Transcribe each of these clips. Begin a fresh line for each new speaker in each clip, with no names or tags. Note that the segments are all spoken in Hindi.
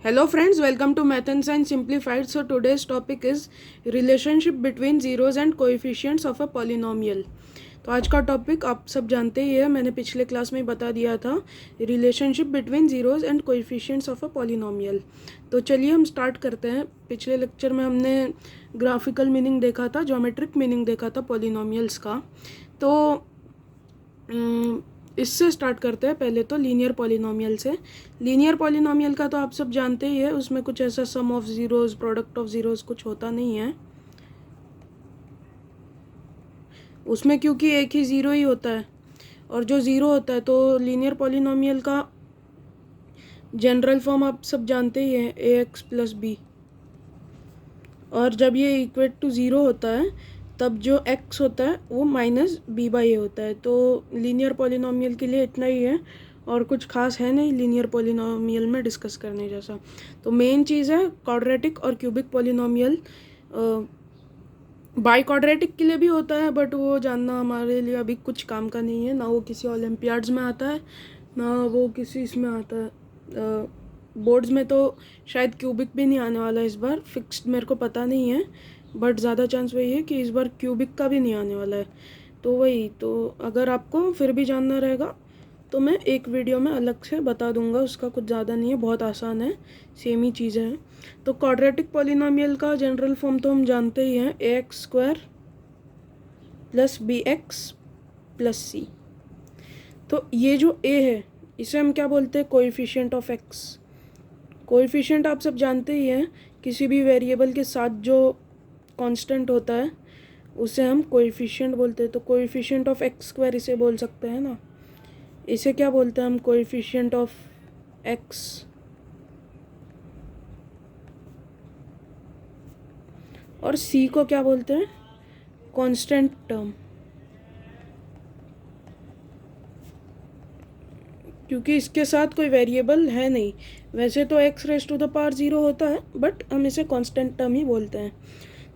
Hello friends, welcome to Math and Science Simplified. So today's topic is relationship between zeros and coefficients of a polynomial. तो आज का टॉपिक आप सब जानते ही है, मैंने पिछले क्लास में बता दिया था, relationship between zeros and coefficients of a polynomial. तो चलिए हम स्टार्ट करते हैं। पिछले लेक्चर में हमने ग्राफिकल मीनिंग देखा था, ज्योमेट्रिक मीनिंग देखा था पॉलिनोमियल्स का। तो इससे स्टार्ट करते हैं। पहले तो लीनियर पॉलिनोमियल से। लीनियर पॉलिनोमियल का तो आप सब जानते ही है, उसमें कुछ ऐसा sum of zeros, product of zeros कुछ होता नहीं है उसमें, क्योंकि एक ही ज़ीरो ही होता है और जो ज़ीरो होता है, तो लीनियर पॉलिनोमियल का जनरल फॉर्म आप सब जानते ही हैं, ए एक्स प्लस बी। और जब ये इक्वेट टू ज़ीरो होता है तब जो x होता है वो माइनस बी बाई ए होता है। तो लीनियर पॉलिनोमियल के लिए इतना ही है और कुछ खास है नहीं लीनियर पॉलिनोमियल में डिस्कस करने जैसा। तो मेन चीज़ है क्वाड्रेटिक और क्यूबिक पॉलिनोमियल। बाई क्वाड्रेटिक के लिए भी होता है, बट वो जानना हमारे लिए अभी कुछ काम का नहीं है। ना वो किसी ओलम्पियाड्स में आता है, ना वो किसी इसमें आता है। बोर्ड्स में तो शायद क्यूबिक भी नहीं आने वाला इस बार, फिक्स्ड मेरे को पता नहीं है, बट ज़्यादा चांस वही है कि इस बार क्यूबिक का भी नहीं आने वाला है। तो वही, तो अगर आपको फिर भी जानना रहेगा तो मैं एक वीडियो में अलग से बता दूंगा, उसका कुछ ज़्यादा नहीं है, बहुत आसान है, सेम ही चीज़ें हैं। तो क्वाड्रेटिक पॉलिनोमियल का जनरल फॉर्म तो हम जानते ही हैं, A x square plus B x plus C. तो ये जो ए है इसे हम क्या बोलते हैं, कोएफिशिएंट ऑफ एक्स। कोएफिशिएंट आप सब जानते ही हैं, किसी भी वेरिएबल के साथ जो कांस्टेंट होता है उसे हम कोएफिशिएंट बोलते हैं। तो कोएफिशिएंट ऑफ एक्स स्क्वायर इसे बोल सकते हैं ना, इसे क्या बोलते हैं हम, कोएफिशिएंट ऑफ एक्स। और सी को क्या बोलते हैं, कांस्टेंट टर्म, क्योंकि इसके साथ कोई वेरिएबल है नहीं। वैसे तो X raise to the power zero होता है, बट हम इसे कांस्टेंट टर्म ही बोलते हैं।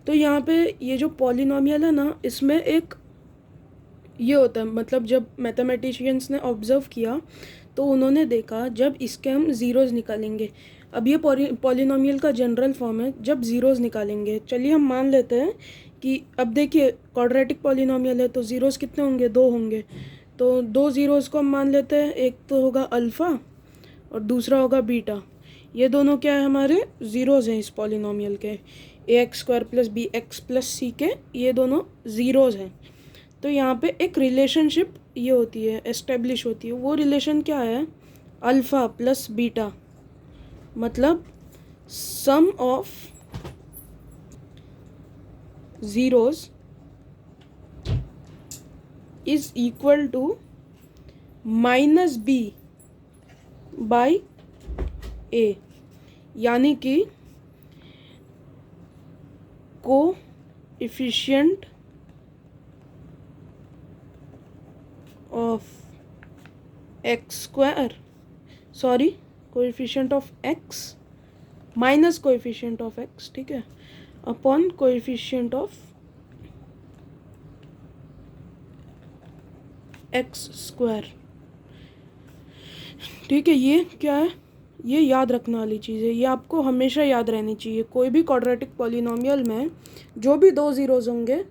तो यहाँ पे ये जो पॉलिनोमियल है ना, इसमें एक ये होता है, मतलब जब मैथमेटिशियंस ने ऑब्जर्व किया तो उन्होंने देखा जब इसके हम ज़ीरोज़ निकालेंगे, अब ये पॉलिनोमियल का जनरल फॉर्म है, जब ज़ीरोज़ निकालेंगे, चलिए हम मान लेते हैं कि अब देखिए क्वाड्रेटिक पॉलिनोमियल है तो ज़ीरोज़ कितने होंगे, दो होंगे। तो दो ज़ीरोज़ को हम मान लेते हैं, एक तो होगा अल्फ़ा और दूसरा होगा बीटा। ये दोनों क्या है, हमारे ज़ीरोज़ हैं इस पॉलिनोमियल के, A x square plus B x plus C के, ये दोनों ज़ीरोज़ हैं। तो यहाँ पे एक रिलेशनशिप ये होती है, एस्टेब्लिश होती है। वो रिलेशन क्या है, अल्फ़ा प्लस बीटा, मतलब sum of zeros is equal to minus B by A, यानी कि coefficient of x square, sorry coefficient of x minus coefficient of x, ठीक है, upon coefficient of x square. ठीक है, ये क्या है, ये याद रखने वाली चीज़ है, ये आपको हमेशा याद रहनी चाहिए। कोई भी क्वाड्रेटिक पॉलिनोमियल में जो भी दो ज़ीरोज़ होंगे,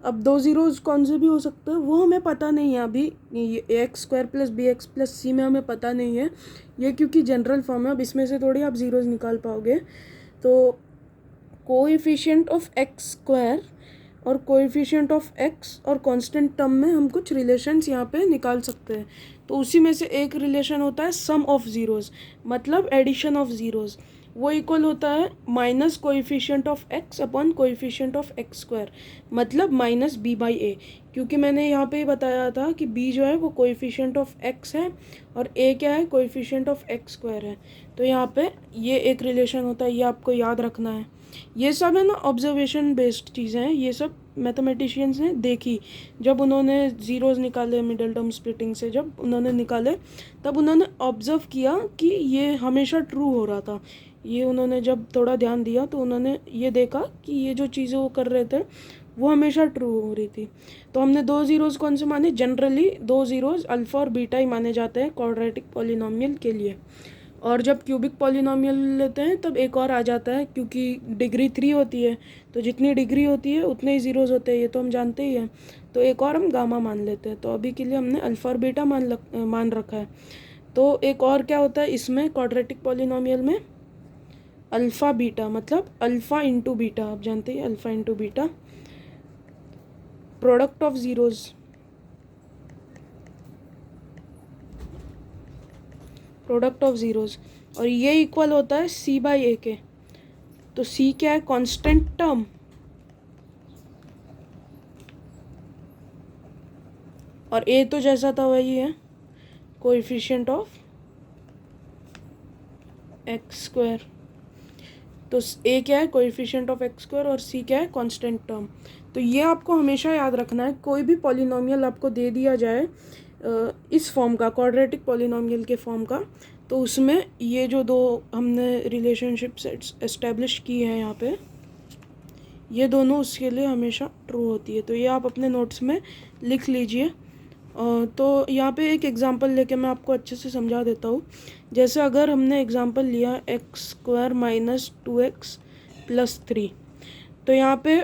अब दो ज़ीरोज़ कौन से भी हो सकते हैं वो हमें पता नहीं है अभी, ये A x square plus B x plus C में हमें पता नहीं है ये, क्योंकि जनरल फॉर्म है, अब इसमें से थोड़ी आप ज़ीरोज़ निकाल पाओगे। तो कोएफिशिएंट ऑफ एक्स स्क्वायर और कोएफिशिएंट ऑफ एक्स और कांस्टेंट टर्म में हम कुछ रिलेशंस यहाँ पे निकाल सकते हैं। तो उसी में से एक रिलेशन होता है सम ऑफ ज़ीरोज़, मतलब एडिशन ऑफ ज़ीरोज़, वो इक्वल होता है minus coefficient of x upon coefficient of x square, मतलब माइनस बी बाई ए। क्योंकि मैंने यहाँ पे बताया था कि बी जो है वो कोएफिशिएंट ऑफ एक्स है और ए क्या है, कोएफिशिएंट ऑफ एक्स स्क्वायर है। तो यहाँ पे ये एक रिलेशन होता है, ये आपको याद रखना है। ये सब है ना ऑब्जर्वेशन बेस्ड चीज़ें हैं, ये सब मैथमेटिशियंस ने देखी जब उन्होंने ज़ीरोज़ निकाले मिडल टर्म स्प्लिटिंग से, जब उन्होंने निकाले तब उन्होंने ऑब्ज़र्व किया कि ये हमेशा ट्रू हो रहा था। ये उन्होंने जब थोड़ा ध्यान दिया तो उन्होंने ये देखा कि ये जो चीज़ें वो कर रहे थे वो हमेशा ट्रू हो रही थी। तो हमने दो ज़ीरोज़ कौन से माने, जनरली दो ज़ीरोज़ अल्फ़ा और बीटा ही माने जाते हैं क्वाड्रेटिक पॉलिनोमियल के लिए। और जब क्यूबिक पॉलिनोमियल लेते हैं तब एक और आ जाता है, क्योंकि डिग्री 3 होती है तो जितनी डिग्री होती है उतने ही ज़ीरोज़ होते हैं, ये तो हम जानते ही हैं। तो एक और हम गामा मान लेते हैं। तो अभी के लिए हमने अल्फ़ा और बीटा मान रखा है। तो एक और क्या होता है इसमें क्वाड्रेटिक पॉलिनोमियल में, अल्फ़ा बीटा, मतलब अल्फ़ा इंटू बीटा, आप जानते हैं alpha into beta, product of zeros, product of zeros, और ये इक्वल होता है सी बाई ए के। तो सी क्या है, कांस्टेंट टर्म, और ए तो जैसा था वही है, कोएफिशिएंट ऑफ एक्स स्क्वायर। तो ए क्या है, कोएफिशिएंट ऑफ एक्स स्क्वायर, और सी क्या है, कांस्टेंट टर्म। तो ये आपको हमेशा याद रखना है, कोई भी पॉलिनोमियल आपको दे दिया जाए इस फॉर्म का, क्वाड्रेटिक पॉलिनोमियल के फॉर्म का, तो उसमें ये जो दो हमने रिलेशनशिप्स एस्टेब्लिश की हैं यहाँ पे, ये दोनों उसके लिए हमेशा ट्रू होती है। तो ये आप अपने नोट्स में लिख लीजिए। तो यहाँ पे एक एग्जांपल लेके मैं आपको अच्छे से समझा देता हूँ। जैसे अगर हमने एग्जांपल लिया x square minus 2x plus 3, तो यहाँ पे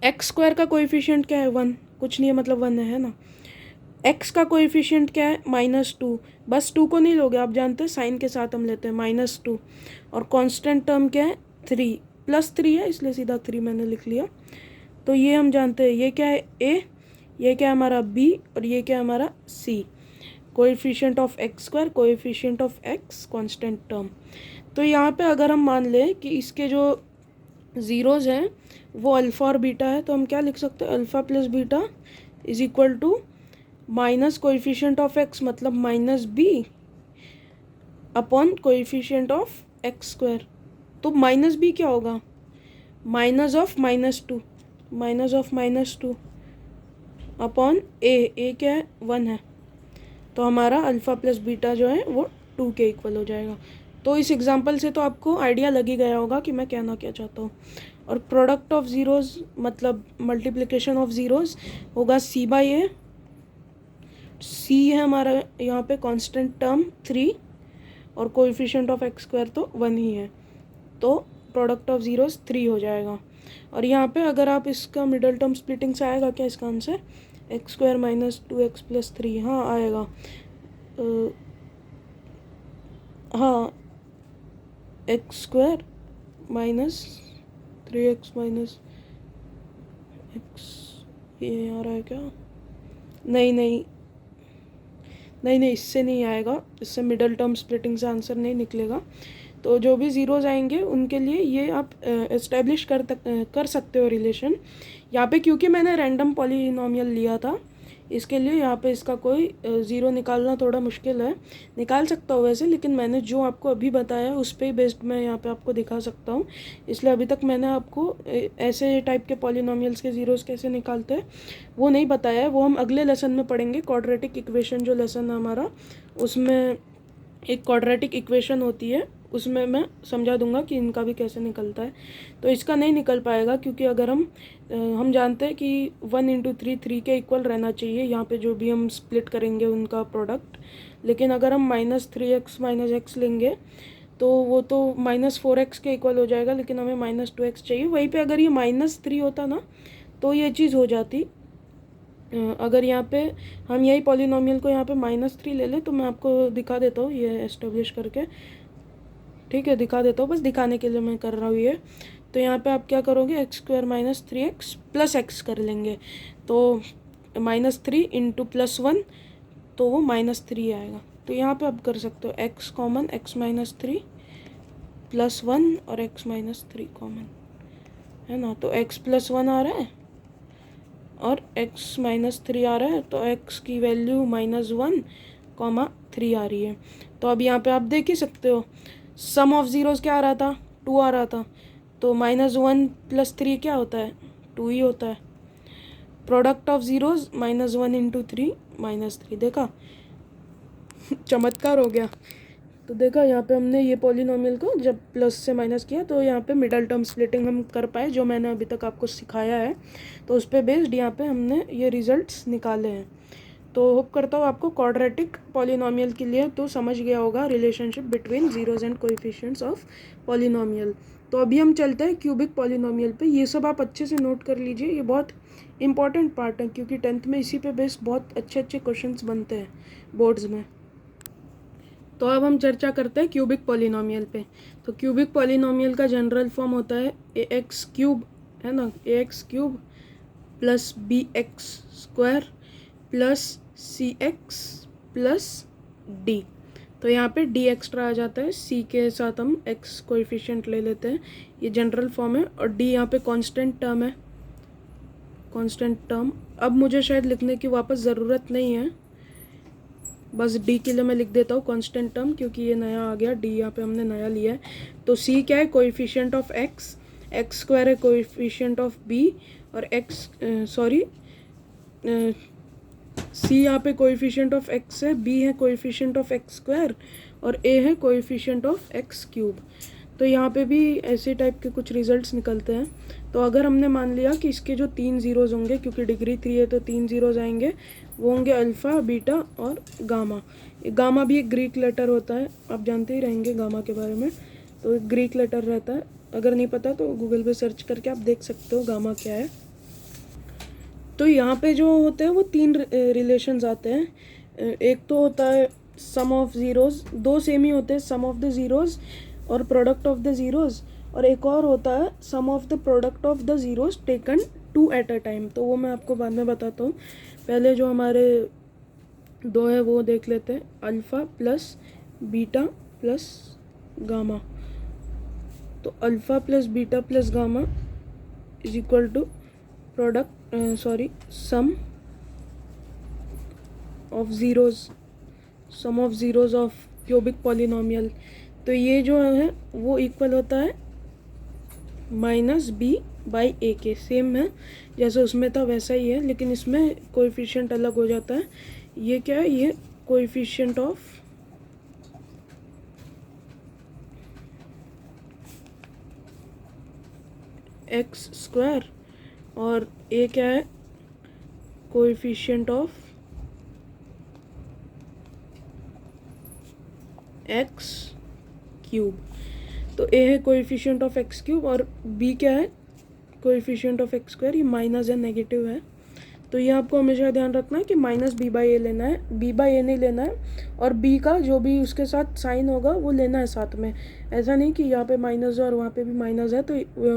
एक्स स्क्वायर का कोएफिशिएंट क्या है, 1, कुछ नहीं है, मतलब 1 है ना। एक्स का कोएफिशिएंट क्या है, -2, बस 2 को नहीं लोगे, आप जानते हैं साइन के साथ हम लेते हैं -2, और कांस्टेंट टर्म क्या है, 3, +3 है इसलिए सीधा 3 मैंने लिख लिया। तो ये हम जानते हैं, ये क्या है ए, ये क्या है हमारा बी, और ये क्या है हमारा C, coefficient of x square, coefficient of x, constant term. तो यहाँ पे अगर हम मान लें कि इसके जो ज़ीरोज़ हैं वो अल्फ़ा और बीटा है, तो हम क्या लिख सकते हैं, alpha plus beta is equal to minus coefficient of x, मतलब minus B, upon coefficient of x square. तो माइनस बी क्या होगा, minus of -2, minus of -2 upon A क्या है, 1 है। तो हमारा अल्फ़ा प्लस बीटा जो है वो 2 के इक्वल हो जाएगा। तो इस एग्जांपल से तो आपको आइडिया लग ही गया होगा कि मैं कहना क्या चाहता हूँ। और प्रोडक्ट ऑफ ज़ीरोज़ मतलब मल्टीप्लिकेशन ऑफ ज़ीरोज़ होगा सी बाई ए। सी है हमारा यहाँ पे कांस्टेंट टर्म 3, और कोएफिशिएंट ऑफ एक्स स्क्वायर तो 1 ही है, तो प्रोडक्ट ऑफ ज़ीरोज़ 3 हो जाएगा। और यहाँ पे अगर आप इसका मिडल टर्म स्प्लिटिंग से आएगा क्या इसका answer, x square minus 2x plus 3, हाँ आएगा, हाँ x square minus 3x minus x, ये आ रहा है क्या, नहीं नहीं नहीं नहीं, इससे नहीं आएगा, इससे मिडल टर्म स्प्लिटिंग से आंसर नहीं निकलेगा। तो जो भी ज़ीरोज़ आएंगे उनके लिए ये आप एस्टेब्लिश कर सकते हो रिलेशन। यहाँ पे क्योंकि मैंने रैंडम पॉलिनोमियल लिया था, इसके लिए यहाँ पे इसका कोई ज़ीरो निकालना थोड़ा मुश्किल है, निकाल सकता हूँ वैसे, लेकिन मैंने जो आपको अभी बताया उस पर ही बेस्ड मैं यहाँ पे आपको दिखा सकता हूँ। इसलिए अभी तक मैंने आपको ऐसे टाइप के पॉलिनोमियल्स के ज़ीरोज़ कैसे निकालते हैं वो नहीं बताया है, वो हम अगले लेसन में पढ़ेंगे। क्वाड्रेटिक इक्वेशन जो लेसन है हमारा, उसमें एक क्वाड्रेटिक इक्वेशन होती है, उसमें मैं समझा दूंगा कि इनका भी कैसे निकलता है। तो इसका नहीं निकल पाएगा, क्योंकि अगर हम जानते हैं कि 1 × 3 3 के इक्वल रहना चाहिए यहाँ पे जो भी हम स्प्लिट करेंगे उनका प्रोडक्ट। लेकिन अगर हम -3x -x लेंगे तो वो तो -4x के इक्वल हो जाएगा, लेकिन हमें -2x चाहिए। वहीं पे अगर ये -3 होता ना तो ये चीज़ हो जाती। अगर यहाँ पे हम यही पॉलिनोमियल को यहाँ पे -3 ले लें, तो मैं आपको दिखा देता हूँ ये एस्टेब्लिश करके, ठीक है, दिखा देता हूँ, बस दिखाने के लिए मैं कर रहा हूँ ये। तो यहाँ पे आप क्या करोगे, x square minus 3x plus x कर लेंगे, तो -3 इंटू +1, तो वो -3 आएगा। तो यहाँ पे आप कर सकते हो x कॉमन, x -3 +1 और x -3 कॉमन, है ना। तो x +1 आ रहा है और x -3 आ रहा है, तो x की वैल्यू -1, 3 आ रही है। तो अब यहाँ पे आप देख ही सकते हो, सम ऑफ ज़ीरोज़ क्या आ रहा था, 2 आ रहा था, तो -1 + 3 क्या होता है, 2 ही होता है। प्रोडक्ट ऑफ ज़ीरोज़ -1 × 3 -3, देखा चमत्कार हो गया। तो देखा यहाँ पे हमने ये पॉलिनोमियल को जब प्लस से माइनस किया तो यहाँ पे मिडल टर्म स्प्लिटिंग हम कर पाए, जो मैंने अभी तक आपको सिखाया है। तो उस पर बेस्ड यहाँ पे हमने ये रिजल्ट्स निकाले हैं। तो होप करता हूँ आपको क्वाड्रेटिक पॉलिनोमियल के लिए तो समझ गया होगा relationship between zeros and coefficients of polynomial. तो अभी हम चलते हैं क्यूबिक पॉलिनोमियल पे। ये सब आप अच्छे से नोट कर लीजिए, ये बहुत इंपॉर्टेंट पार्ट है क्योंकि 10th में इसी पे बेस्ड बहुत अच्छे अच्छे क्वेश्चंस बनते हैं बोर्ड्स में। तो अब हम चर्चा करते हैं क्यूबिक पॉलिनोमियल पे। तो क्यूबिक पॉलिनोमियल का जनरल फॉर्म होता है ए एक्स क्यूब, है ना, A x cube plus B x square plus C x plus D. तो यहाँ पे डी एक्स्ट्रा आ जाता है, सी के साथ हम एक्स कोएफिशिएंट ले लेते हैं, ये जनरल फॉर्म है। और डी यहाँ पे कांस्टेंट टर्म है, कांस्टेंट टर्म। अब मुझे शायद लिखने की वापस ज़रूरत नहीं है, बस डी के लिए मैं लिख देता हूँ कांस्टेंट टर्म क्योंकि ये नया आ गया, डी यहाँ पे हमने नया लिया है। तो सी क्या है, coefficient of x, x square है कोएफिशिएंट ऑफ बी, और सी यहाँ पे कोएफिशिएंट ऑफ एक्स है, बी है कोएफिशिएंट ऑफ एक्स स्क्वायर, और ए है कोएफिशिएंट ऑफ एक्स क्यूब। तो यहाँ पे भी ऐसे टाइप के कुछ रिजल्ट्स निकलते हैं। तो अगर हमने मान लिया कि इसके जो 3 ज़ीरोज़ होंगे, क्योंकि डिग्री 3 है तो 3 ज़ीरोज़ आएंगे, वो होंगे अल्फ़ा, बीटा और गामा। गामा भी एक ग्रीक लेटर होता है, आप जानते ही रहेंगे गामा के बारे में। तो एक ग्रीक लेटर रहता है, अगर नहीं पता तो गूगल पे सर्च करके आप देख सकते हो गामा क्या है। तो यहाँ पे जो होते हैं वो 3 रिलेशंस आते हैं। एक तो होता है सम ऑफ ज़ीरोज़, 2 सेम ही होते हैं, सम ऑफ द ज़ीरोज़ और प्रोडक्ट ऑफ द ज़ीरोज़, और एक और होता है sum of the product of the zeros taken 2 at a time. तो वो मैं आपको बाद में बताता हूँ, पहले जो हमारे 2 है वो देख लेते हैं, alpha plus beta plus gamma. तो alpha plus beta plus gamma is equal to sum of zeros of cubic polynomial. तो ये जो है वो इक्वल होता है माइनस बी बाई ए के, सेम है जैसे उसमें था वैसा ही है, लेकिन इसमें कोएफिशिएंट अलग हो जाता है। ये क्या है, ये कोएफिशिएंट ऑफ एक्स स्क्वायर, और ए क्या है, कोएफिशिएंट ऑफ एक्स क्यूब। तो ए है कोएफिशिएंट ऑफ एक्स क्यूब और बी क्या है, कोएफिशिएंट ऑफ एक्स स्क्वायर। ये माइनस है, नेगेटिव है, तो ये आपको हमेशा ध्यान रखना है कि माइनस बी बाई ए लेना है, बी बाई ए नहीं लेना है। और बी का जो भी उसके साथ साइन होगा वो लेना है साथ में, ऐसा नहीं कि यहाँ पे माइनस है और वहाँ पे भी माइनस है तो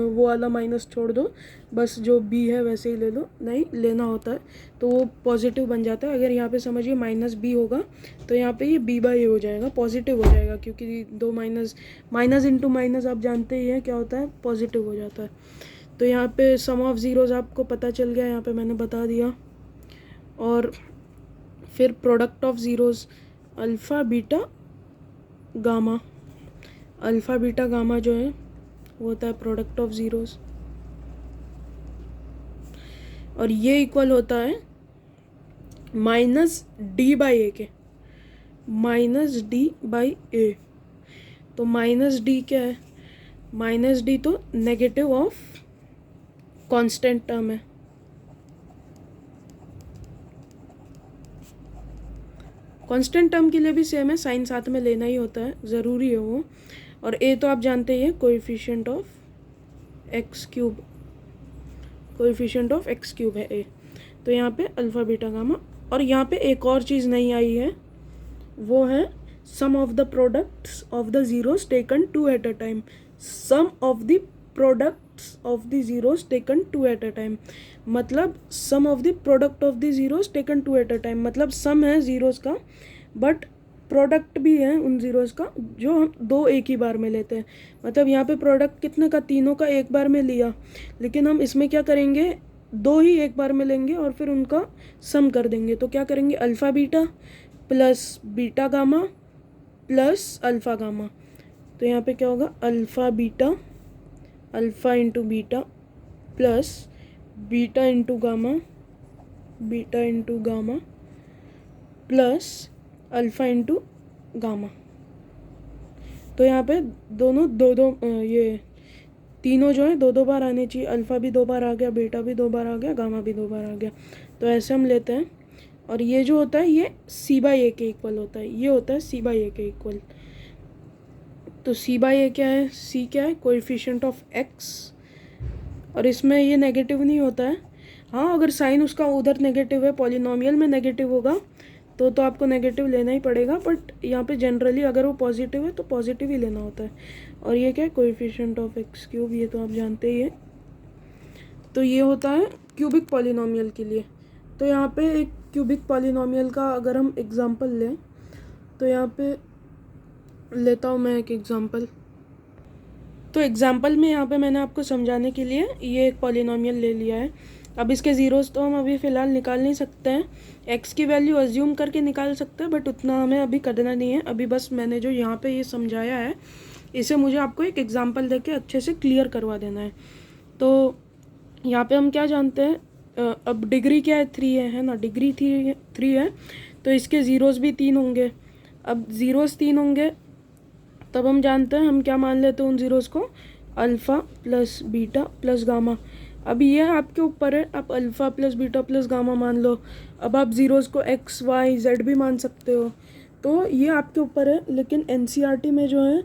वो वाला माइनस छोड़ दो, बस जो बी है वैसे ही ले लो, नहीं लेना होता है तो वो पॉजिटिव बन जाता है। अगर यहाँ पे समझिए माइनस बी होगा तो यहाँ पे ये बी बाई ए हो जाएगा, पॉजिटिव हो जाएगा, क्योंकि 2 माइनस इंटू माइनस आप जानते ही हैं क्या होता है, पॉजिटिव हो जाता है। तो यहाँ पे सम ऑफ ज़ीरोज़ आपको पता चल गया, यहाँ पे मैंने बता दिया। और फिर product of zeros alpha beta gamma, alpha beta gamma जो है वो होता है प्रोडक्ट ऑफ ज़ीरोज़, और ये इक्वल होता है माइनस डी बाई ए के, माइनस डी बाई ए। तो माइनस डी क्या है, माइनस डी तो नेगेटिव ऑफ कांस्टेंट टर्म है, कांस्टेंट टर्म के लिए भी सेम है, साइन साथ में लेना ही होता है, ज़रूरी है वो। और ए तो आप जानते ही हैं coefficient of x cube, coefficient of x cube है ए। तो यहाँ पे अल्फ़ा बीटा गामा, और यहाँ पे एक और चीज़ नहीं आई है, वो है sum of the products of the zeros taken 2 at a time, sum of the products of the zeros taken 2 at a time, मतलब sum of the product of the zeros taken 2 at a time, मतलब सम है ज़ीरोज़ का बट प्रोडक्ट भी है उन ज़ीरोज़ का जो हम 2 एक ही बार में लेते हैं। मतलब यहाँ पे प्रोडक्ट कितने का, तीनों का एक बार में लिया, लेकिन हम इसमें क्या करेंगे, 2 ही एक बार में लेंगे और फिर उनका सम कर देंगे। तो क्या करेंगे, alpha beta plus beta gamma plus alpha gamma. तो यहाँ पे क्या होगा, alpha beta, alpha into beta plus beta into gamma, beta into gamma plus alpha into gamma. तो यहाँ पे दोनों ये तीनों जो है 2 बार आने चाहिए, अल्फ़ा भी 2 बार आ गया, बीटा भी 2 बार आ गया, गामा भी 2 बार आ गया। तो ऐसे हम लेते हैं और ये जो होता है ये c/a के इक्वल होता है, ये होता है c/a के इक्वल। तो c/a क्या है, c क्या है, कोएफिशिएंट ऑफ x, और इसमें ये नेगेटिव नहीं होता है। हाँ, अगर साइन उसका उधर नेगेटिव है, पॉलिनोमियल में नेगेटिव होगा तो आपको नेगेटिव लेना ही पड़ेगा, बट यहाँ पे जनरली अगर वो पॉजिटिव है तो पॉजिटिव ही लेना होता है। और ये क्या है, कोएफिशिएंट ऑफ x³, ये तो आप जानते ही है। तो ये होता है क्यूबिक पॉलिनोमियल के लिए। तो यहाँ पे एक क्यूबिक पॉलिनोमियल का अगर हम एग्जांपल लें, तो यहाँ पे लेता हूँ मैं एक एग्जांपल। तो एग्जांपल में यहाँ पे मैंने आपको समझाने के लिए ये एक पॉलिनोमियल ले लिया है। अब इसके ज़ीरोज़ तो हम अभी फ़िलहाल निकाल नहीं सकते हैं, एक्स की वैल्यू अज्यूम करके निकाल सकते हैं, बट उतना हमें अभी करना नहीं है। अभी बस मैंने जो यहाँ पे ये समझाया है इसे मुझे आपको एक एग्जांपल देके अच्छे से क्लियर करवा देना है। तो यहाँ पे हम क्या जानते हैं, अब डिग्री क्या है, 3 है ना, डिग्री 3 है, तो इसके ज़ीरोज़ भी 3 होंगे। अब ज़ीरोज़ 3 होंगे तब हम जानते हैं, हम क्या मान लेते हैं उन ज़ीरोज़ को, alpha plus beta plus gamma. अब ये आपके ऊपर है, आप alpha plus beta plus gamma मान लो। अब आप ज़ीरोज़ को एक्स वाई जेड भी मान सकते हो, तो ये आपके ऊपर है। लेकिन एनसीईआरटी में जो है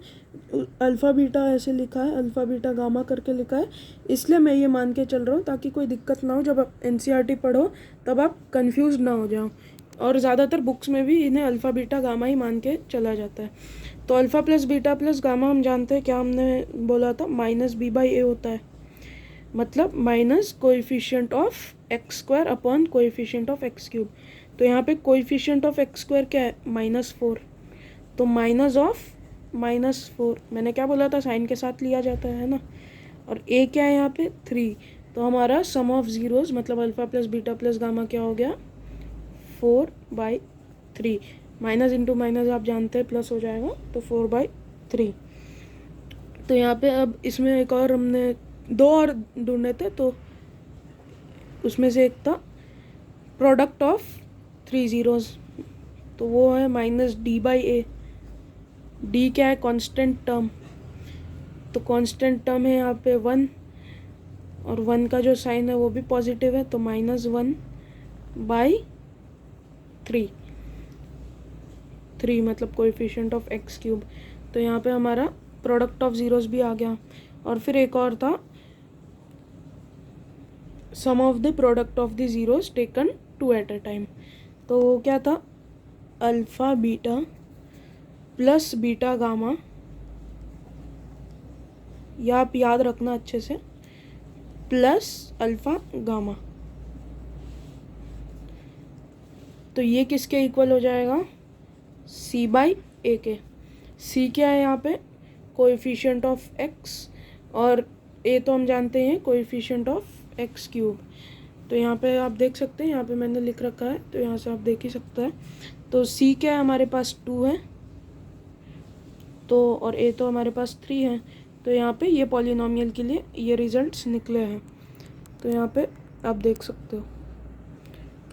अल्फ़ा बीटा ऐसे लिखा है, अल्फ़ा बीटा गामा करके लिखा है, इसलिए मैं ये मान के चल रहा हूँ ताकि कोई दिक्कत ना हो, जब आप एनसीईआरटी पढ़ो तब आप कंफ्यूज ना हो जाओ। और ज़्यादातर बुक्स में भी इन्हें अल्फ़ा बीटा गामा ही मान के चला जाता है। तो alpha plus beta plus gamma हम जानते हैं, क्या हमने बोला था, -b/a होता है, मतलब minus coefficient of x² upon coefficient of x³। तो यहाँ पे कोएफिशिएंट ऑफ x² क्या है, -4, तो माइनस ऑफ -4, मैंने क्या बोला था, साइन के साथ लिया जाता है ना। और a क्या है यहाँ पे, 3, तो हमारा सम ऑफ ज़ीरोज़ मतलब alpha plus beta plus gamma क्या हो गया, 4/3। माइनस इंटू माइनस आप जानते हैं प्लस हो जाएगा, तो 4/3। तो यहाँ पे अब इसमें एक और हमने 2 और ढूंढे थे, तो उसमें से एक था प्रोडक्ट ऑफ 3 ज़ीरोज़, तो वो है -d/a। डी क्या है, कांस्टेंट टर्म, तो कांस्टेंट टर्म है यहाँ पे 1, और 1 का जो साइन है वो भी पॉजिटिव है, तो -1/3 मतलब कोएफिशिएंट ऑफ x³। तो यहाँ पे हमारा प्रोडक्ट ऑफ ज़ीरोज़ भी आ गया। और फिर एक और था sum of the product of the zeros taken 2 at a time. तो वो क्या था, alpha beta plus beta gamma, या आप याद रखना अच्छे से, प्लस अल्फ़ा गामा। तो ये किसके इक्वल हो जाएगा, c/a के। c क्या है यहाँ पे, कोएफिशिएंट ऑफ x, और a तो हम जानते हैं कोएफिशिएंट ऑफ x³। तो यहाँ पे आप देख सकते हैं, यहाँ पे मैंने लिख रखा है, तो यहाँ से आप देख ही सकते हैं। तो c क्या है, हमारे पास 2 है, तो और a तो हमारे पास 3 है। तो यहाँ पे ये पॉलिनोमियल के लिए ये रिजल्ट्स निकले हैं। तो यहाँ पे आप देख सकते हो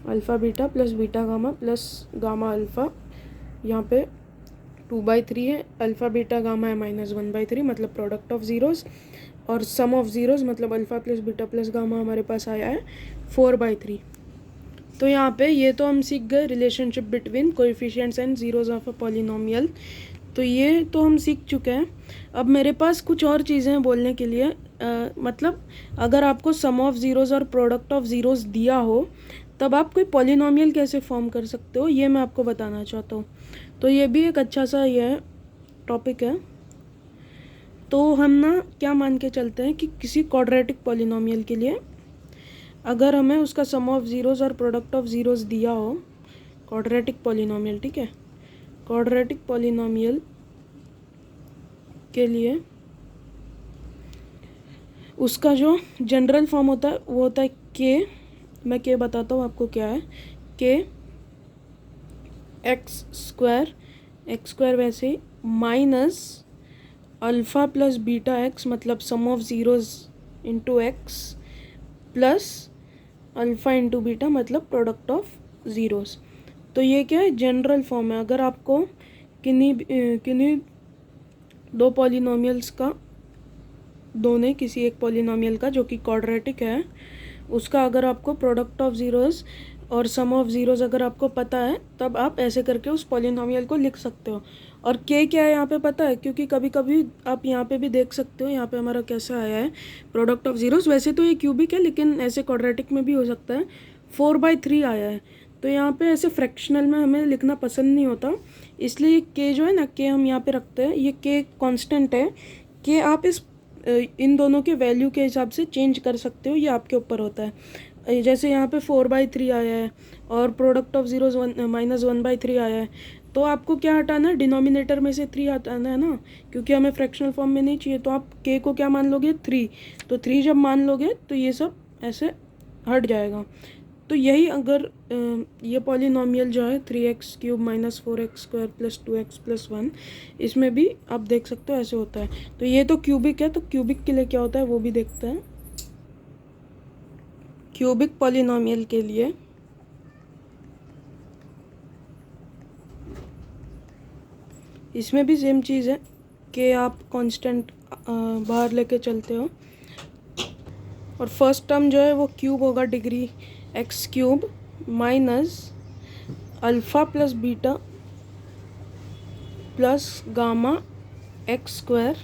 alpha beta plus beta gamma plus gamma alpha, यहाँ पे 2/3 है, अल्फ़ा बीटा गामा है -1/3 मतलब प्रोडक्ट ऑफ ज़ीरोज़, और सम ऑफ ज़ीरोज़ मतलब alpha plus beta plus gamma हमारे पास आया है 4/3। तो यहाँ पे ये तो हम सीख गए relationship between coefficients and zeros of a polynomial, तो ये तो हम सीख चुके हैं। अब मेरे पास कुछ और चीज़ें हैं बोलने के लिए, मतलब अगर आपको सम ऑफ ज़ीरोज़ और प्रोडक्ट ऑफ ज़ीरोज़ दिया हो तब आप कोई पॉलिनोमियल कैसे फॉर्म कर सकते हो, ये मैं आपको बताना चाहता हूँ। तो ये भी एक अच्छा सा ये टॉपिक है। तो हम ना क्या मान के चलते हैं कि किसी क्वाड्रेटिक पॉलिनोमियल के लिए अगर हमें उसका सम ऑफ ज़ीरोज़ और प्रोडक्ट ऑफ ज़ीरोज़ दिया हो, क्वाड्रेटिक पॉलिनोमियल, ठीक है, क्वाड्रेटिक पॉलिनोमियल के लिए उसका जो जनरल फॉर्म होता है वो होता है k, मैं k बताता हूँ आपको क्या है, k x² वैसे ही minus alpha plus beta x मतलब sum of zeros into x plus alpha into beta मतलब प्रोडक्ट ऑफ ज़ीरोज़। तो ये क्या है, जनरल फॉर्म है। अगर आपको किन्हीं दो पॉलिनोमियल्स का, दोनों किसी एक पॉलिनोमियल का जो कि क्वाड्रेटिक है, उसका अगर आपको प्रोडक्ट ऑफ ज़ीरोज़ और सम ऑफ ज़ीरोज़ अगर आपको पता है तब आप ऐसे करके उस पॉलिनोमियल को लिख सकते हो। और के क्या है यहाँ पे पता है, क्योंकि कभी कभी आप यहाँ पे भी देख सकते हो, यहाँ पे हमारा कैसा आया है प्रोडक्ट ऑफ ज़ीरोज़। वैसे तो ये क्यूबिक है लेकिन ऐसे क्वाड्रेटिक में भी हो सकता है। 4/3 आया है, तो यहाँ पे ऐसे फ्रैक्शनल में हमें लिखना पसंद नहीं होता, इसलिए ये के जो है ना, के हम यहाँ पे रखते हैं। ये के कांस्टेंट है, कि आप इन दोनों के वैल्यू के हिसाब से चेंज कर सकते हो, ये आपके ऊपर होता है। जैसे यहाँ पे 4/3 आया है और प्रोडक्ट ऑफ ज़ीरोज़ -1/3 आया है, तो आपको क्या हटाना है, डिनोमिनेटर में से 3 हटाना है ना, क्योंकि हमें फ्रैक्शनल फॉर्म में नहीं चाहिए। तो आप के को क्या मान लोगे, 3। तो 3 जब मान लोगे तो ये सब ऐसे हट जाएगा। तो यही अगर ये पॉलिनोमियल जो है 3x³ - 4x² + 2x + 1, इसमें भी आप देख सकते हो ऐसे होता है। तो ये तो क्यूबिक है, तो क्यूबिक के लिए क्या होता है वो भी देखते हैं। क्यूबिक पॉलिनोमियल के लिए इसमें भी सेम चीज़ है कि आप कांस्टेंट बाहर लेके चलते हो, और फर्स्ट टर्म जो है वो क्यूब होगा degree x³ minus alpha plus beta plus gamma x²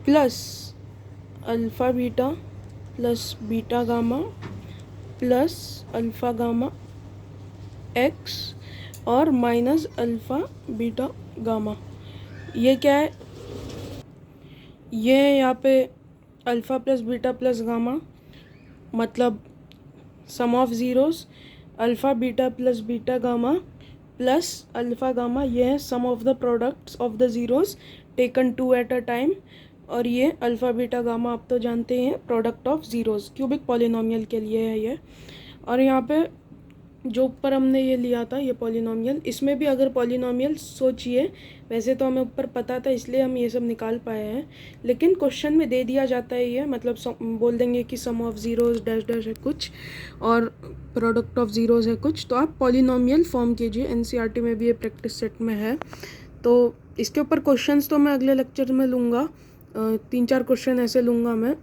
plus alpha beta plus beta gamma plus alpha gamma x और माइनस अल्फ़ा बीटा गामा। ये क्या है, ये यहाँ पे alpha plus beta plus gamma मतलब sum of zeros, alpha beta plus beta gamma plus alpha gamma, ये है sum of the products of the zeros taken 2 at a time. और ये अल्फ़ा बीटा गामा आप तो जानते हैं product of zeros, cubic polynomial के लिए है ये। और यहाँ पे जो ऊपर हमने ये लिया था ये पॉलिनोमियल, इसमें भी अगर पॉलिनोमियल सोचिए, वैसे तो हमें ऊपर पता था इसलिए हम ये सब निकाल पाए हैं, लेकिन क्वेश्चन में दे दिया जाता है ये, मतलब बोल देंगे कि sum of zeros dash dash है कुछ और प्रोडक्ट ऑफ ज़ीरोज़ है कुछ, तो आप पॉलिनोमियल फॉर्म कीजिए। एनसीईआरटी में भी ये प्रैक्टिस सेट में है। तो इसके ऊपर क्वेश्चंस तो मैं अगले लेक्चर में लूँगा, 3-4 क्वेश्चन ऐसे लूँगा मैं,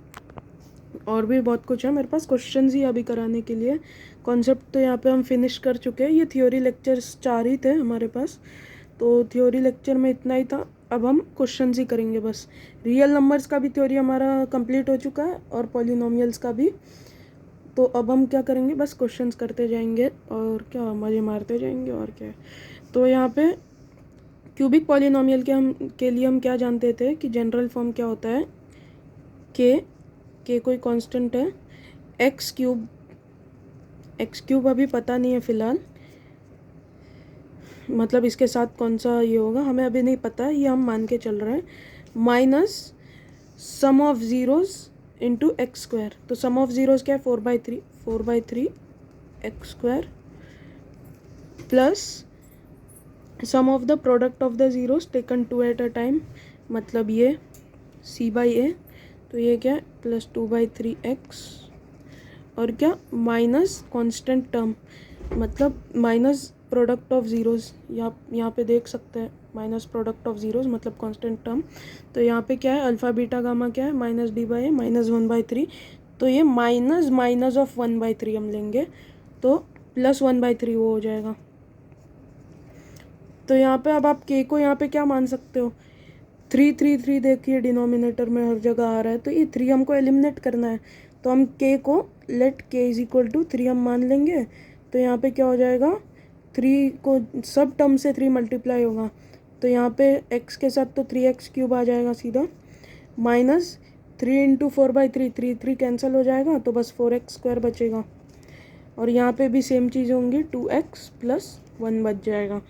और भी बहुत कुछ है मेरे पास क्वेश्चंस ही अभी कराने के लिए। कॉन्सेप्ट तो यहाँ पे हम फिनिश कर चुके हैं, ये थ्योरी लेक्चर्स 4 ही थे हमारे पास, तो थ्योरी लेक्चर में इतना ही था। अब हम क्वेश्चंस ही करेंगे बस। रियल नंबर्स का भी थ्योरी हमारा कंप्लीट हो चुका है और पॉलिनोमियल्स का भी। तो अब हम क्या करेंगे, बस क्वेश्चंस करते जाएंगे और क्या मज़े मारते जाएंगे और क्या है। तो यहाँ पे क्यूबिक पॉलिनोमियल के लिए हम क्या जानते थे कि जनरल फॉर्म क्या होता है, के कोई कांस्टेंट है, x³ अभी पता नहीं है फ़िलहाल, मतलब इसके साथ कौन सा ये होगा हमें अभी नहीं पता, ये हम मान के चल रहे हैं, minus sum of zeros into x²। तो सम ऑफ ज़ीरोज़ क्या है, 4/3 x² plus sum of the product of the zeros taken 2 at a time, मतलब ये c/a। तो ये क्या है, प्लस 2/3x और क्या माइनस कांस्टेंट टर्म, मतलब माइनस प्रोडक्ट ऑफ ज़ीरोज़, यहाँ पे देख सकते हैं माइनस प्रोडक्ट ऑफ ज़ीरोज़ मतलब कांस्टेंट टर्म। तो यहाँ पे क्या है, अल्फ़ा बीटा गामा क्या है, -d/a -1/3। तो ये माइनस ऑफ 1/3 हम लेंगे, तो प्लस 1/3 वो हो जाएगा। तो यहाँ पे अब आप के को यहाँ पे क्या मान सकते हो, 3 देखिए डिनोमिनेटर में हर जगह आ रहा है, तो ये 3 हमको एलिमिनेट करना है। तो हम के को लेट के = 3 हम मान लेंगे। तो यहाँ पे क्या हो जाएगा, 3 को सब टर्म से 3 मल्टीप्लाई होगा, तो यहाँ पे x के साथ तो 3x³ आ जाएगा सीधा, माइनस 3 × 4/3, 3 कैंसिल हो जाएगा, तो बस 4x² बचेगा। और यहाँ पे भी सेम चीज़ें होंगी, 2x + 1 बच जाएगा।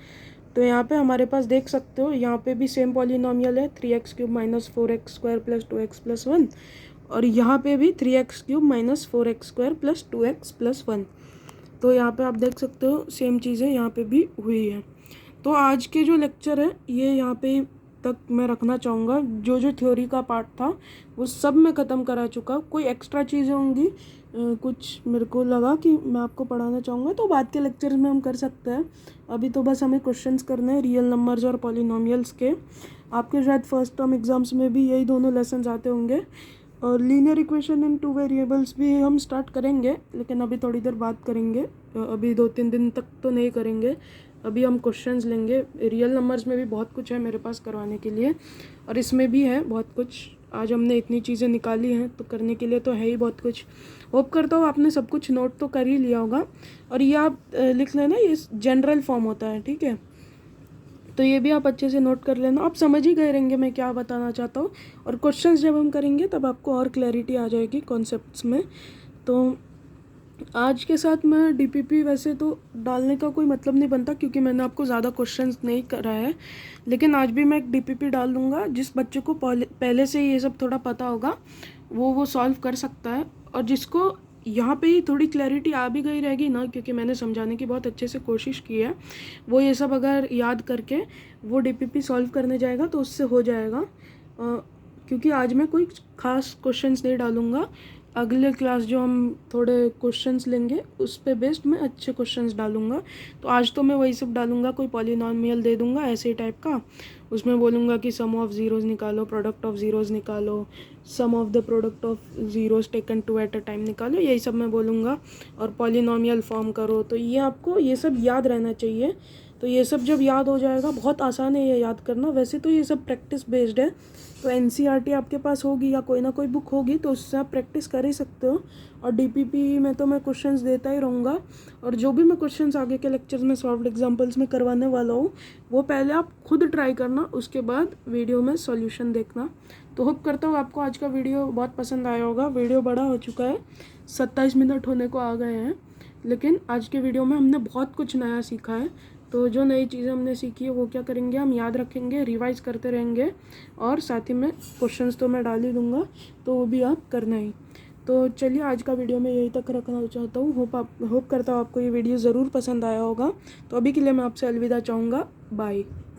तो यहाँ पे हमारे पास देख सकते हो, यहाँ पे भी सेम पॉलिनोमियल है, 3x³ - 4x² + 2x + 1, और यहाँ पे भी 3x³ - 4x² + 2x + 1। तो यहाँ पे आप देख सकते हो सेम चीज़ें यहाँ पे भी हुई है। तो आज के जो लेक्चर है ये यहाँ पे तक मैं रखना चाहूँगा। जो जो थ्योरी का पार्ट था वो सब मैं ख़त्म करा चुका। कोई एक्स्ट्रा चीज़ें होंगी कुछ मेरे को लगा कि मैं आपको पढ़ाना चाहूँगा, तो बाद के लेक्चर्स में हम कर सकते हैं। अभी तो बस हमें क्वेश्चंस करने हैं रियल नंबर्स और पॉलिनोमियल्स के। आपके शायद फर्स्ट टर्म एग्ज़ाम्स में भी यही दोनों लेसन्स आते होंगे, और लीनियर इक्वेशन इन 2 वेरिएबल्स भी हम स्टार्ट करेंगे, लेकिन अभी थोड़ी देर बात करेंगे, अभी 2-3 दिन तक तो नहीं करेंगे। अभी हम क्वेश्चंस लेंगे। रियल नंबर्स में भी बहुत कुछ है मेरे पास करवाने के लिए, और इसमें भी है बहुत कुछ। आज हमने इतनी चीज़ें निकाली हैं तो करने के लिए तो है ही बहुत कुछ। होप करता हूँ आपने सब कुछ नोट तो कर ही लिया होगा। और ये आप लिख लेना, ये जनरल फॉर्म होता है, ठीक है। तो ये भी आप अच्छे से नोट कर लेना, आप समझ ही गए रहेंगे मैं क्या बताना चाहता हूँ। और क्वेश्चंस जब हम करेंगे तब आपको और क्लैरिटी आ जाएगी कॉन्सेप्ट्स में। तो आज के साथ मैं डीपीपी वैसे तो डालने का कोई मतलब नहीं बनता, क्योंकि मैंने आपको ज़्यादा क्वेश्चंस नहीं करा है, लेकिन आज भी मैं एक डीपीपी डाल दूँगा। जिस बच्चे को पहले से ये सब थोड़ा पता होगा वो सॉल्व कर सकता है, और जिसको यहाँ पे ही थोड़ी क्लैरिटी आ भी गई रहेगी ना, क्योंकि मैंने समझाने की बहुत अच्छे से कोशिश की है, वो ये सब अगर याद करके वो डीपीपी सॉल्व करने जाएगा तो उससे हो जाएगा। क्योंकि आज मैं कोई ख़ास क्वेश्चंस नहीं डालूँगा। अगले क्लास जो हम थोड़े क्वेश्चंस लेंगे उस पे बेस्ड मैं अच्छे क्वेश्चंस डालूँगा। तो आज तो मैं वही सब डालूँगा, कोई पॉलिनॉमियल दे दूँगा ऐसे ही टाइप का, उसमें बोलूँगा कि सम ऑफ ज़ीरोज़ निकालो, प्रोडक्ट ऑफ ज़ीरोज़ निकालो, sum of the product of zeros taken 2 at a time निकालो, यही सब मैं बोलूँगा। और पॉलिनॉमियल फॉर्म करो, तो ये आपको ये सब याद रहना चाहिए। तो ये सब जब याद हो जाएगा, बहुत आसान है ये याद करना। वैसे तो ये सब प्रैक्टिस बेस्ड है, तो एनसीईआरटी आपके पास होगी या कोई ना कोई बुक होगी, तो उससे आप प्रैक्टिस कर ही सकते हो। और डीपीपी में तो मैं क्वेश्चंस देता ही रहूँगा, और जो भी मैं क्वेश्चंस आगे के लेक्चर्स में सॉल्व्ड एग्जांपल्स में करवाने वाला हूँ वो पहले आप खुद ट्राई करना, उसके बाद वीडियो में सॉल्यूशन देखना। तो होप करता हूँ आपको आज का वीडियो बहुत पसंद आया होगा। वीडियो बड़ा हो चुका है, 27 मिनट होने को आ गए हैं, लेकिन आज के वीडियो में हमने बहुत कुछ नया सीखा है। तो जो नई चीज़ें हमने सीखी है वो क्या करेंगे, हम याद रखेंगे, रिवाइज करते रहेंगे, और साथ ही में क्वेश्चंस तो मैं डाल ही दूँगा, तो वो भी आप करना ही। तो चलिए आज का वीडियो मैं यहीं तक रखना चाहता हूँ। होप करता हूँ आपको ये वीडियो ज़रूर पसंद आया होगा। तो अभी के लिए मैं आपसे अलविदा चाहूँगा, बाय।